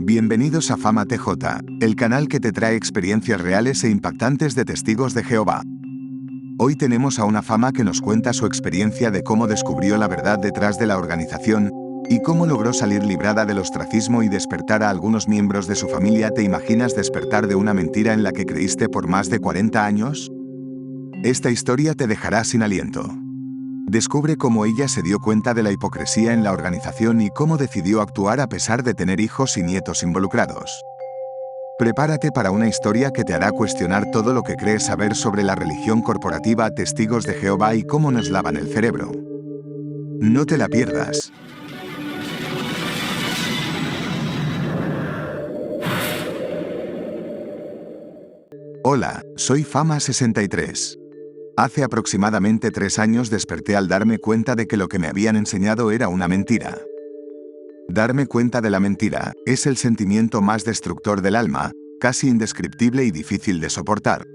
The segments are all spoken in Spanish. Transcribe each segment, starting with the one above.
Bienvenidos a Fama TJ, el canal que te trae experiencias reales e impactantes de testigos de Jehová. Hoy tenemos a una Fama que nos cuenta su experiencia de cómo descubrió la verdad detrás de la organización y cómo logró salir librada del ostracismo y despertar a algunos miembros de su familia. ¿Te imaginas despertar de una mentira en la que creíste por más de 40 años? Esta historia te dejará sin aliento. Descubre cómo ella se dio cuenta de la hipocresía en la organización y cómo decidió actuar a pesar de tener hijos y nietos involucrados. Prepárate para una historia que te hará cuestionar todo lo que crees saber sobre la religión corporativa, testigos de Jehová y cómo nos lavan el cerebro. No te la pierdas. Hola, soy Fama63. Hace aproximadamente 3 años desperté al darme cuenta de que lo que me habían enseñado era una mentira. Darme cuenta de la mentira es el sentimiento más destructor del alma, casi indescriptible y difícil de soportar.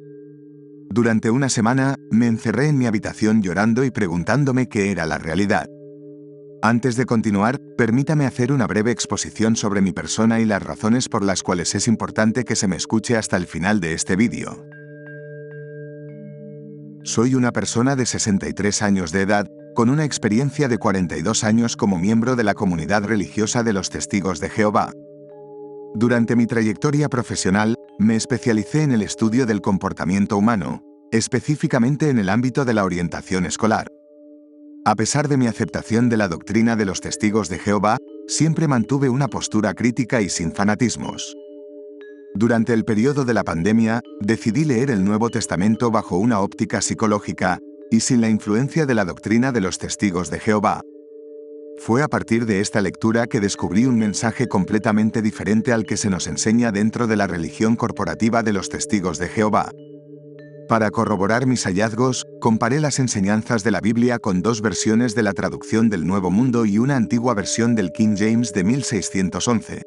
Durante una semana, me encerré en mi habitación llorando y preguntándome qué era la realidad. Antes de continuar, permítame hacer una breve exposición sobre mi persona y las razones por las cuales es importante que se me escuche hasta el final de este vídeo. Soy una persona de 63 años de edad, con una experiencia de 42 años como miembro de la comunidad religiosa de los Testigos de Jehová. Durante mi trayectoria profesional, me especialicé en el estudio del comportamiento humano, específicamente en el ámbito de la orientación escolar. A pesar de mi aceptación de la doctrina de los Testigos de Jehová, siempre mantuve una postura crítica y sin fanatismos. Durante el periodo de la pandemia, decidí leer el Nuevo Testamento bajo una óptica psicológica y sin la influencia de la doctrina de los Testigos de Jehová. Fue a partir de esta lectura que descubrí un mensaje completamente diferente al que se nos enseña dentro de la religión corporativa de los Testigos de Jehová. Para corroborar mis hallazgos, comparé las enseñanzas de la Biblia con 2 versiones de la traducción del Nuevo Mundo y una antigua versión del King James de 1611.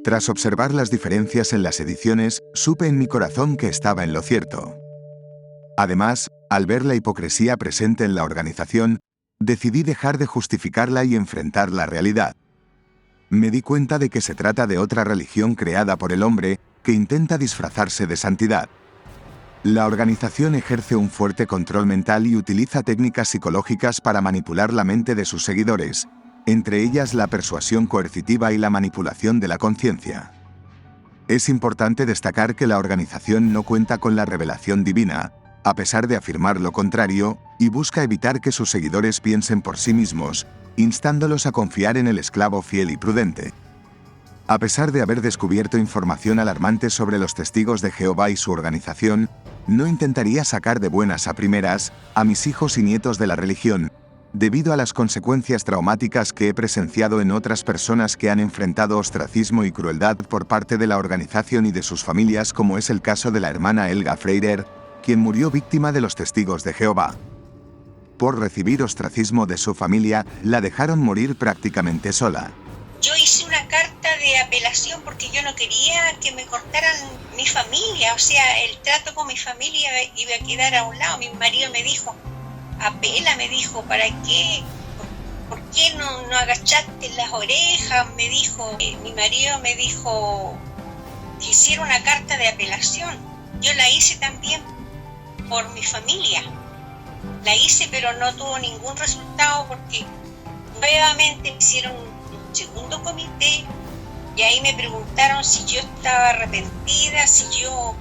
Tras observar las diferencias en las ediciones, supe en mi corazón que estaba en lo cierto. Además, al ver la hipocresía presente en la organización, decidí dejar de justificarla y enfrentar la realidad. Me di cuenta de que se trata de otra religión creada por el hombre que intenta disfrazarse de santidad. La organización ejerce un fuerte control mental y utiliza técnicas psicológicas para manipular la mente de sus seguidores, entre ellas la persuasión coercitiva y la manipulación de la conciencia. Es importante destacar que la organización no cuenta con la revelación divina, a pesar de afirmar lo contrario, y busca evitar que sus seguidores piensen por sí mismos, instándolos a confiar en el esclavo fiel y prudente. A pesar de haber descubierto información alarmante sobre los Testigos de Jehová y su organización, no intentaría sacar de buenas a primeras a mis hijos y nietos de la religión, debido a las consecuencias traumáticas que he presenciado en otras personas que han enfrentado ostracismo y crueldad por parte de la organización y de sus familias, como es el caso de la hermana Helga Freirer, quien murió víctima de los Testigos de Jehová. Por recibir ostracismo de su familia, la dejaron morir prácticamente sola. Yo hice una carta de apelación porque yo no quería que me cortaran mi familia, o sea, el trato con mi familia iba a quedar a un lado. Mi marido me dijo, apela, me dijo, ¿para qué? ¿Por qué no agachaste las orejas? Me dijo, mi marido me dijo que hiciera una carta de apelación. Yo la hice también por mi familia. La hice, pero no tuvo ningún resultado porque nuevamente me hicieron un segundo comité y ahí me preguntaron si yo estaba arrepentida, si yo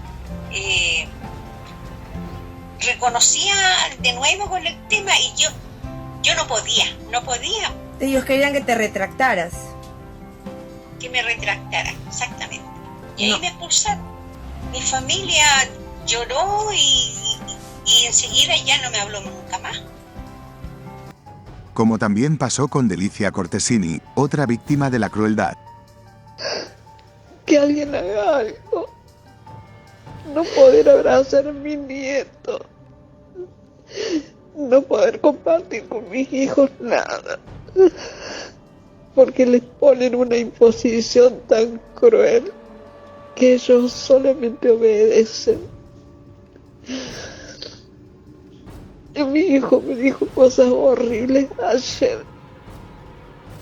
reconocía de nuevo con el tema, y yo no podía. Ellos querían que te retractaras. Que me retractara, exactamente. Y ahí me expulsaron. Mi familia lloró y enseguida ya no me habló nunca más. Como también pasó con Delicia Cortesini, otra víctima de la crueldad. Que alguien haga algo. No poder abrazar a mi nieto. No poder compartir con mis hijos nada. Porque les ponen una imposición tan cruel que ellos solamente obedecen. Y mi hijo me dijo cosas horribles ayer.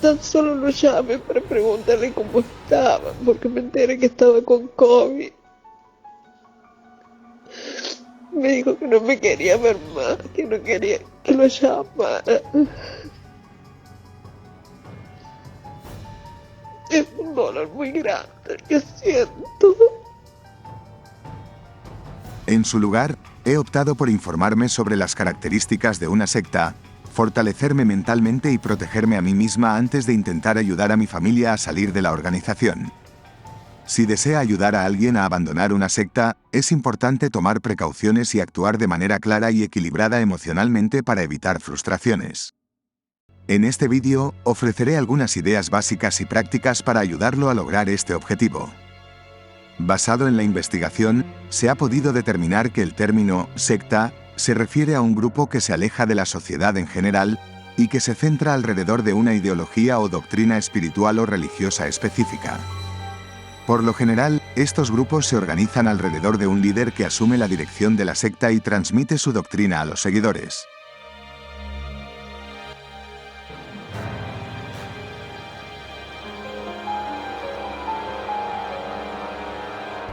tan solo lo llamé para preguntarle cómo estaba, porque me enteré que estaba con COVID. Me dijo que no me quería ver más, que no quería que lo llamara. Es un dolor muy grande el que siento. En su lugar, he optado por informarme sobre las características de una secta, fortalecerme mentalmente y protegerme a mí misma antes de intentar ayudar a mi familia a salir de la organización. Si desea ayudar a alguien a abandonar una secta, es importante tomar precauciones y actuar de manera clara y equilibrada emocionalmente para evitar frustraciones. En este vídeo, ofreceré algunas ideas básicas y prácticas para ayudarlo a lograr este objetivo. Basado en la investigación, se ha podido determinar que el término secta se refiere a un grupo que se aleja de la sociedad en general y que se centra alrededor de una ideología o doctrina espiritual o religiosa específica. Por lo general, estos grupos se organizan alrededor de un líder que asume la dirección de la secta y transmite su doctrina a los seguidores.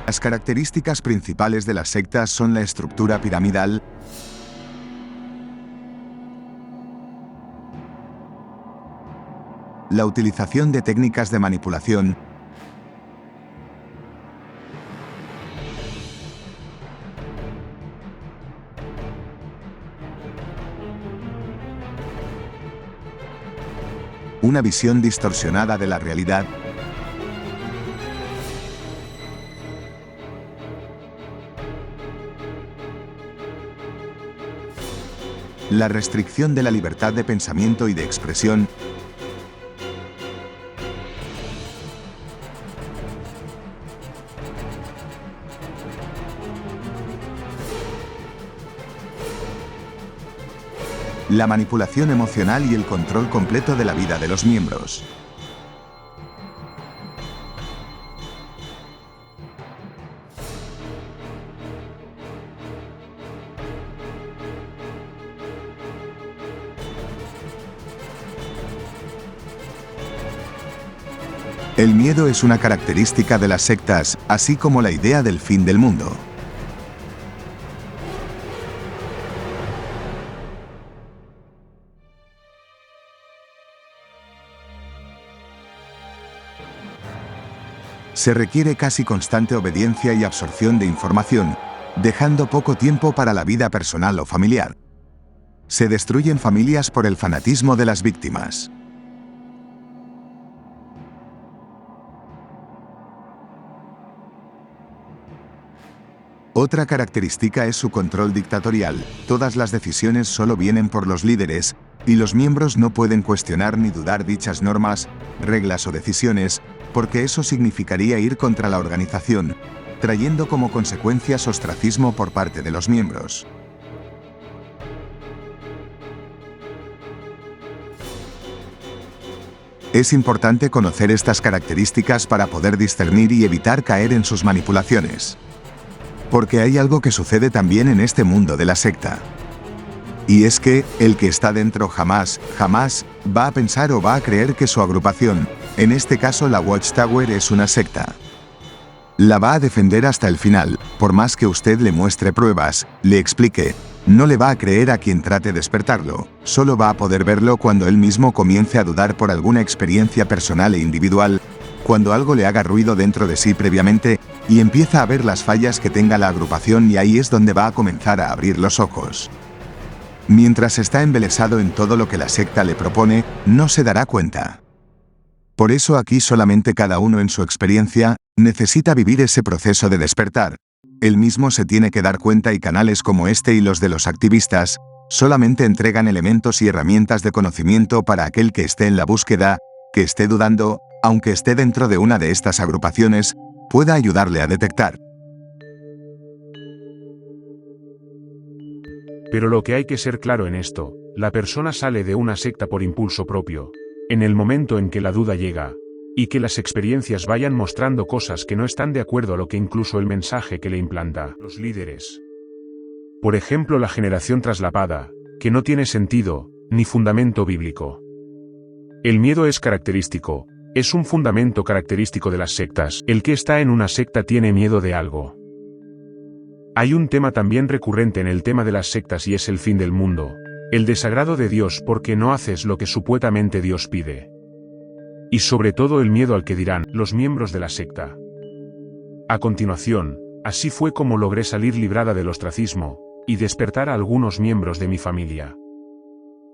Las características principales de las sectas son la estructura piramidal, la utilización de técnicas de manipulación, una visión distorsionada de la realidad, la restricción de la libertad de pensamiento y de expresión, la manipulación emocional y el control completo de la vida de los miembros. El miedo es una característica de las sectas, así como la idea del fin del mundo. Se requiere casi constante obediencia y absorción de información, dejando poco tiempo para la vida personal o familiar. Se destruyen familias por el fanatismo de las víctimas. Otra característica es su control dictatorial. Todas las decisiones solo vienen por los líderes, y los miembros no pueden cuestionar ni dudar dichas normas, reglas o decisiones, porque eso significaría ir contra la organización, trayendo como consecuencias ostracismo por parte de los miembros. Es importante conocer estas características para poder discernir y evitar caer en sus manipulaciones. Porque hay algo que sucede también en este mundo de la secta. Y es que, el que está dentro jamás va a pensar o va a creer que su agrupación, en este caso la Watchtower, es una secta. La va a defender hasta el final, por más que usted le muestre pruebas, le explique, no le va a creer a quien trate de despertarlo, solo va a poder verlo cuando él mismo comience a dudar por alguna experiencia personal e individual, cuando algo le haga ruido dentro de sí previamente, y empieza a ver las fallas que tenga la agrupación, y ahí es donde va a comenzar a abrir los ojos. Mientras está embelesado en todo lo que la secta le propone, no se dará cuenta. Por eso aquí solamente cada uno en su experiencia, necesita vivir ese proceso de despertar. Él mismo se tiene que dar cuenta, y canales como este y los de los activistas, solamente entregan elementos y herramientas de conocimiento para aquel que esté en la búsqueda, que esté dudando, aunque esté dentro de una de estas agrupaciones, pueda ayudarle a detectar. Pero lo que hay que ser claro en esto, la persona sale de una secta por impulso propio, en el momento en que la duda llega, y que las experiencias vayan mostrando cosas que no están de acuerdo a lo que incluso el mensaje que le implanta los líderes. Por ejemplo, la generación traslapada, que no tiene sentido, ni fundamento bíblico. El miedo es característico, es un fundamento característico de las sectas. El que está en una secta tiene miedo de algo. Hay un tema también recurrente en el tema de las sectas y es el fin del mundo, el desagrado de Dios porque no haces lo que supuestamente Dios pide. Y sobre todo el miedo al que dirán los miembros de la secta. A continuación, así fue como logré salir librada del ostracismo, y despertar a algunos miembros de mi familia.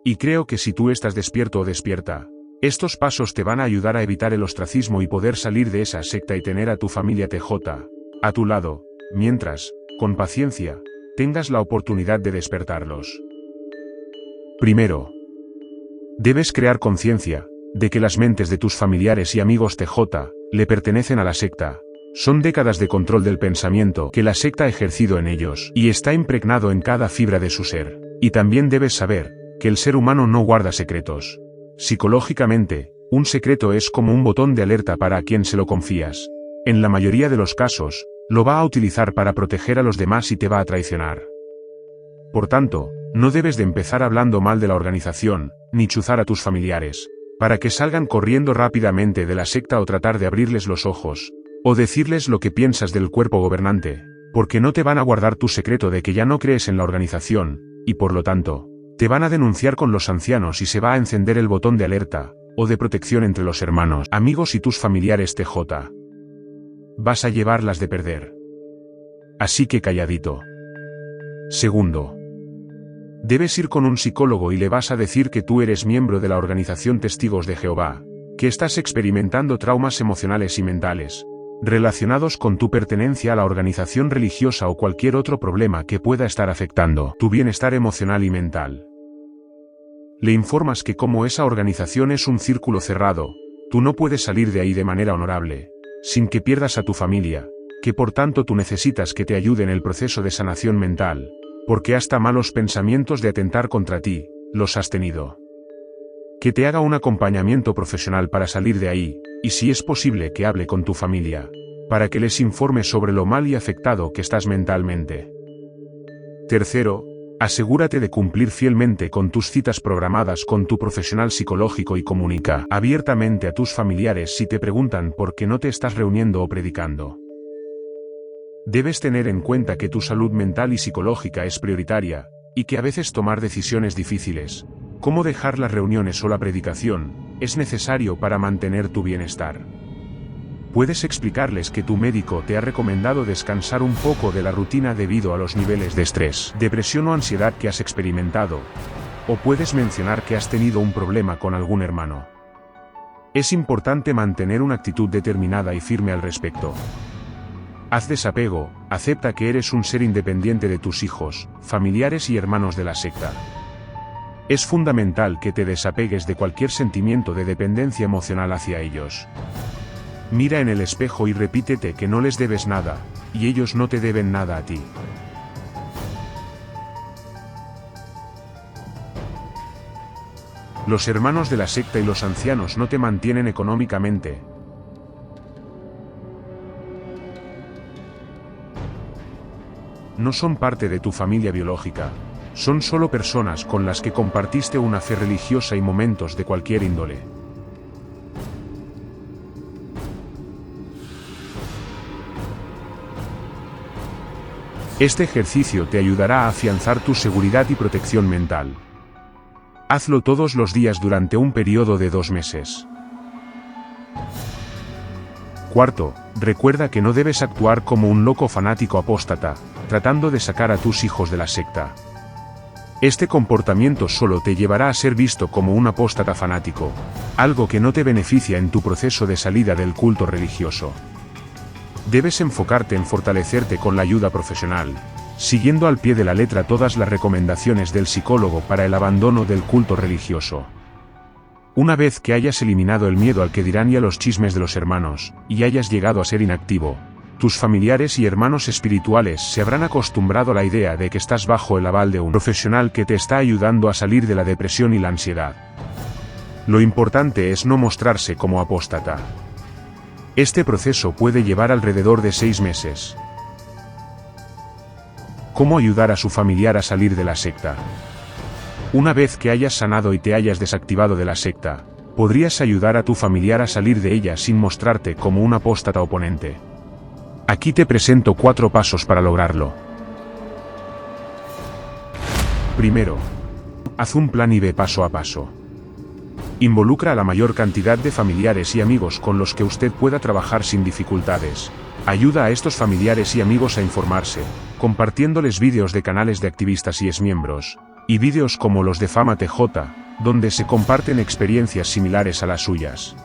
Y creo que si tú estás despierto o despierta, estos pasos te van a ayudar a evitar el ostracismo y poder salir de esa secta y tener a tu familia TJ a tu lado, mientras, con paciencia, tengas la oportunidad de despertarlos. Primero, debes crear conciencia de que las mentes de tus familiares y amigos TJ le pertenecen a la secta. Son décadas de control del pensamiento que la secta ha ejercido en ellos y está impregnado en cada fibra de su ser. Y también debes saber que el ser humano no guarda secretos. Psicológicamente, un secreto es como un botón de alerta para quien se lo confías. En la mayoría de los casos, lo va a utilizar para proteger a los demás y te va a traicionar. Por tanto, no debes de empezar hablando mal de la organización, ni chuzar a tus familiares, para que salgan corriendo rápidamente de la secta o tratar de abrirles los ojos, o decirles lo que piensas del cuerpo gobernante, porque no te van a guardar tu secreto de que ya no crees en la organización, y por lo tanto, te van a denunciar con los ancianos y se va a encender el botón de alerta, o de protección entre los hermanos, amigos y tus familiares TJ. Vas a llevarlas de perder. Así que calladito. Segundo, debes ir con un psicólogo y le vas a decir que tú eres miembro de la organización Testigos de Jehová, que estás experimentando traumas emocionales y mentales, relacionados con tu pertenencia a la organización religiosa o cualquier otro problema que pueda estar afectando tu bienestar emocional y mental. Le informas que como esa organización es un círculo cerrado, tú no puedes salir de ahí de manera honorable, sin que pierdas a tu familia, que por tanto tú necesitas que te ayude en el proceso de sanación mental, porque hasta malos pensamientos de atentar contra ti, los has tenido. Que te haga un acompañamiento profesional para salir de ahí, y si es posible que hable con tu familia, para que les informe sobre lo mal y afectado que estás mentalmente. Tercero, asegúrate de cumplir fielmente con tus citas programadas con tu profesional psicológico y comunica abiertamente a tus familiares si te preguntan por qué no te estás reuniendo o predicando. Debes tener en cuenta que tu salud mental y psicológica es prioritaria, y que a veces tomar decisiones difíciles, como dejar las reuniones o la predicación, es necesario para mantener tu bienestar. Puedes explicarles que tu médico te ha recomendado descansar un poco de la rutina debido a los niveles de estrés, depresión o ansiedad que has experimentado, o puedes mencionar que has tenido un problema con algún hermano. Es importante mantener una actitud determinada y firme al respecto. Haz desapego, acepta que eres un ser independiente de tus hijos, familiares y hermanos de la secta. Es fundamental que te desapegues de cualquier sentimiento de dependencia emocional hacia ellos. Mira en el espejo y repítete que no les debes nada, y ellos no te deben nada a ti. Los hermanos de la secta y los ancianos no te mantienen económicamente. No son parte de tu familia biológica, son solo personas con las que compartiste una fe religiosa y momentos de cualquier índole. Este ejercicio te ayudará a afianzar tu seguridad y protección mental. Hazlo todos los días durante un periodo de 2 meses. Cuarto, recuerda que no debes actuar como un loco fanático apóstata, tratando de sacar a tus hijos de la secta. Este comportamiento solo te llevará a ser visto como un apóstata fanático, algo que no te beneficia en tu proceso de salida del culto religioso. Debes enfocarte en fortalecerte con la ayuda profesional, siguiendo al pie de la letra todas las recomendaciones del psicólogo para el abandono del culto religioso. Una vez que hayas eliminado el miedo al que dirán y a los chismes de los hermanos, y hayas llegado a ser inactivo, tus familiares y hermanos espirituales se habrán acostumbrado a la idea de que estás bajo el aval de un profesional que te está ayudando a salir de la depresión y la ansiedad. Lo importante es no mostrarse como apóstata. Este proceso puede llevar alrededor de 6 meses. ¿Cómo ayudar a su familiar a salir de la secta? Una vez que hayas sanado y te hayas desactivado de la secta, podrías ayudar a tu familiar a salir de ella sin mostrarte como un apóstata oponente. Aquí te presento 4 pasos para lograrlo. Primero, haz un plan y ve paso a paso. Involucra a la mayor cantidad de familiares y amigos con los que usted pueda trabajar sin dificultades. Ayuda a estos familiares y amigos a informarse, compartiéndoles vídeos de canales de activistas y exmiembros, y vídeos como los de Fama TJ, donde se comparten experiencias similares a las suyas.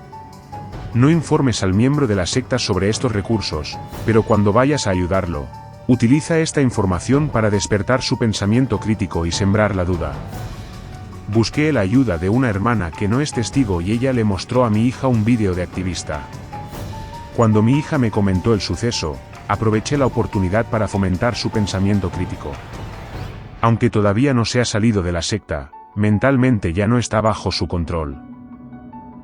No informes al miembro de la secta sobre estos recursos, pero cuando vayas a ayudarlo, utiliza esta información para despertar su pensamiento crítico y sembrar la duda. Busqué la ayuda de una hermana que no es testigo y ella le mostró a mi hija un vídeo de activista. Cuando mi hija me comentó el suceso, aproveché la oportunidad para fomentar su pensamiento crítico. Aunque todavía no se ha salido de la secta, mentalmente ya no está bajo su control.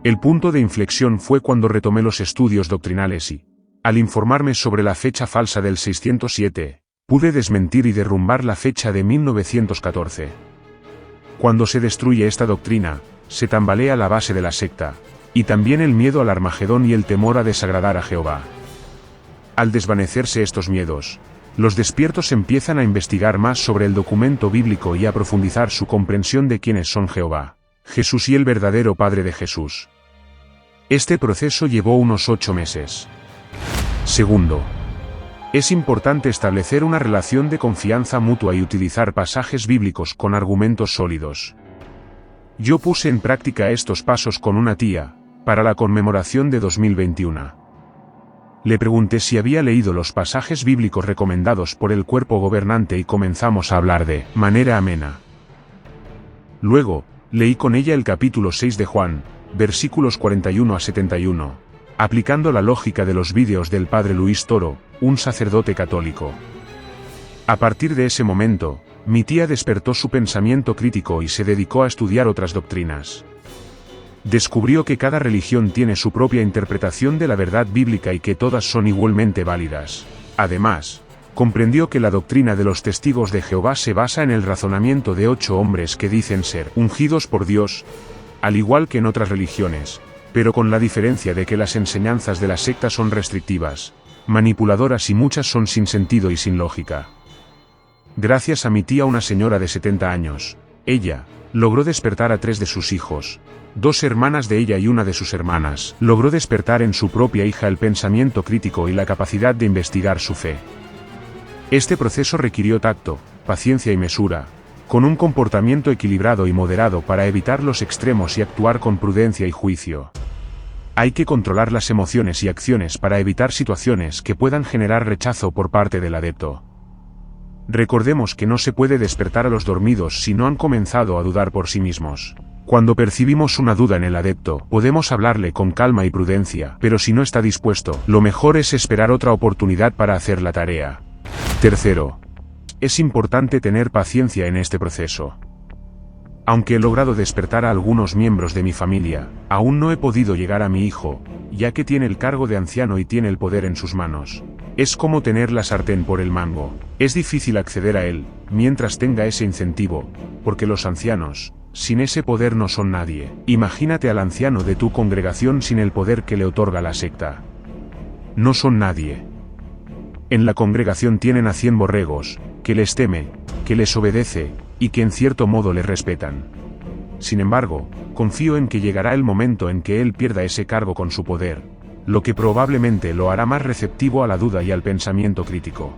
El punto de inflexión fue cuando retomé los estudios doctrinales y, al informarme sobre la fecha falsa del 607, pude desmentir y derrumbar la fecha de 1914. Cuando se destruye esta doctrina, se tambalea la base de la secta, y también el miedo al Armagedón y el temor a desagradar a Jehová. Al desvanecerse estos miedos, los despiertos empiezan a investigar más sobre el documento bíblico y a profundizar su comprensión de quiénes son Jehová, Jesús y el verdadero Padre de Jesús. Este proceso llevó unos 8 meses. Segundo, es importante establecer una relación de confianza mutua y utilizar pasajes bíblicos con argumentos sólidos. Yo puse en práctica estos pasos con una tía, para la conmemoración de 2021. Le pregunté si había leído los pasajes bíblicos recomendados por el cuerpo gobernante y comenzamos a hablar de manera amena. Luego, leí con ella el capítulo 6 de Juan, versículos 41 a 71, aplicando la lógica de los vídeos del padre Luis Toro, un sacerdote católico. A partir de ese momento, mi tía despertó su pensamiento crítico y se dedicó a estudiar otras doctrinas. Descubrió que cada religión tiene su propia interpretación de la verdad bíblica y que todas son igualmente válidas. Además, comprendió que la doctrina de los testigos de Jehová se basa en el razonamiento de 8 hombres que dicen ser ungidos por Dios, al igual que en otras religiones, pero con la diferencia de que las enseñanzas de la secta son restrictivas, manipuladoras y muchas son sin sentido y sin lógica. Gracias a mi tía, una señora de 70 años, ella logró despertar a 3 de sus hijos, 2 hermanas de ella y una de sus hermanas. Logró despertar en su propia hija el pensamiento crítico y la capacidad de investigar su fe. Este proceso requirió tacto, paciencia y mesura, con un comportamiento equilibrado y moderado para evitar los extremos y actuar con prudencia y juicio. Hay que controlar las emociones y acciones para evitar situaciones que puedan generar rechazo por parte del adepto. Recordemos que no se puede despertar a los dormidos si no han comenzado a dudar por sí mismos. Cuando percibimos una duda en el adepto, podemos hablarle con calma y prudencia, pero si no está dispuesto, lo mejor es esperar otra oportunidad para hacer la tarea. Tercero, es importante tener paciencia en este proceso. Aunque he logrado despertar a algunos miembros de mi familia, aún no he podido llegar a mi hijo, ya que tiene el cargo de anciano y tiene el poder en sus manos. Es como tener la sartén por el mango. Es difícil acceder a él, mientras tenga ese incentivo, porque los ancianos, sin ese poder no son nadie. Imagínate al anciano de tu congregación sin el poder que le otorga la secta. No son nadie. En la congregación tienen a 100 borregos, que les teme, que les obedece, y que en cierto modo les respetan. Sin embargo, confío en que llegará el momento en que él pierda ese cargo con su poder, lo que probablemente lo hará más receptivo a la duda y al pensamiento crítico.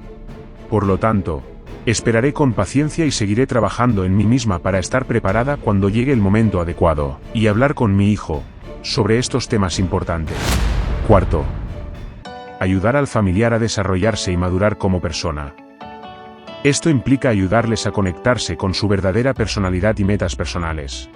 Por lo tanto, esperaré con paciencia y seguiré trabajando en mí misma para estar preparada cuando llegue el momento adecuado, y hablar con mi hijo sobre estos temas importantes. Cuarto, ayudar al familiar a desarrollarse y madurar como persona. Esto implica ayudarles a conectarse con su verdadera personalidad y metas personales.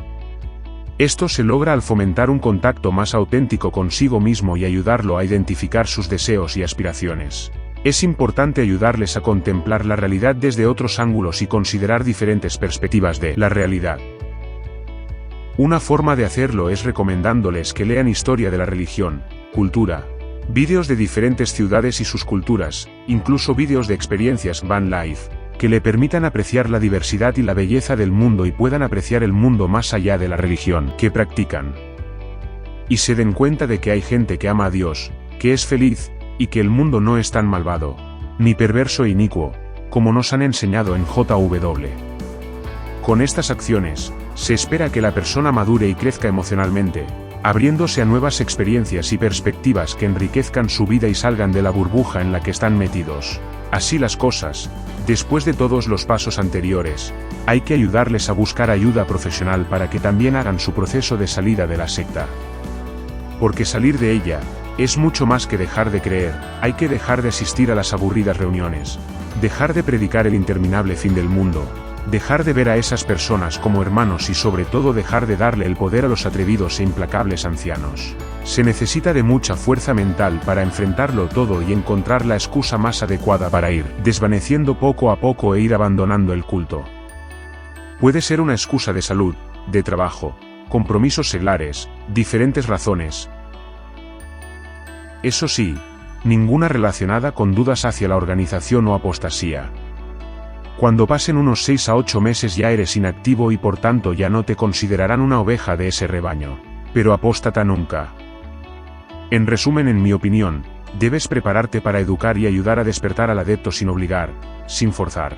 Esto se logra al fomentar un contacto más auténtico consigo mismo y ayudarlo a identificar sus deseos y aspiraciones. Es importante ayudarles a contemplar la realidad desde otros ángulos y considerar diferentes perspectivas de la realidad. Una forma de hacerlo es recomendándoles que lean historia de la religión, cultura, vídeos de diferentes ciudades y sus culturas, incluso vídeos de experiencias van life, que le permitan apreciar la diversidad y la belleza del mundo y puedan apreciar el mundo más allá de la religión que practican. y se den cuenta de que hay gente que ama a Dios, que es feliz, y que el mundo no es tan malvado, ni perverso e inicuo, como nos han enseñado en JW. Con estas acciones, se espera que la persona madure y crezca emocionalmente, abriéndose a nuevas experiencias y perspectivas que enriquezcan su vida y salgan de la burbuja en la que están metidos. Así las cosas, después de todos los pasos anteriores, hay que ayudarles a buscar ayuda profesional para que también hagan su proceso de salida de la secta. Porque salir de ella, es mucho más que dejar de creer, hay que dejar de asistir a las aburridas reuniones, dejar de predicar el interminable fin del mundo, dejar de ver a esas personas como hermanos y sobre todo dejar de darle el poder a los atrevidos e implacables ancianos. Se necesita de mucha fuerza mental para enfrentarlo todo y encontrar la excusa más adecuada para ir desvaneciendo poco a poco e ir abandonando el culto. Puede ser una excusa de salud, de trabajo, compromisos seglares, diferentes razones. Eso sí, ninguna relacionada con dudas hacia la organización o apostasía. Cuando pasen unos 6 a 8 meses ya eres inactivo y por tanto ya no te considerarán una oveja de ese rebaño, pero apóstata nunca. En resumen, en mi opinión, debes prepararte para educar y ayudar a despertar al adepto sin obligar, sin forzar.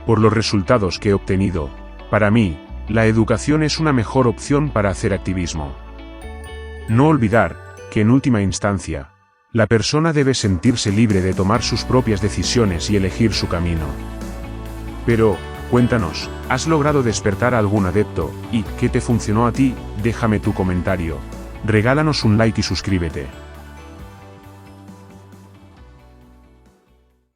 Por los resultados que he obtenido, para mí, la educación es una mejor opción para hacer activismo. No olvidar que en última instancia, la persona debe sentirse libre de tomar sus propias decisiones y elegir su camino. Pero, cuéntanos, ¿has logrado despertar a algún adepto? ¿Y qué te funcionó a ti? Déjame tu comentario. Regálanos un like y suscríbete.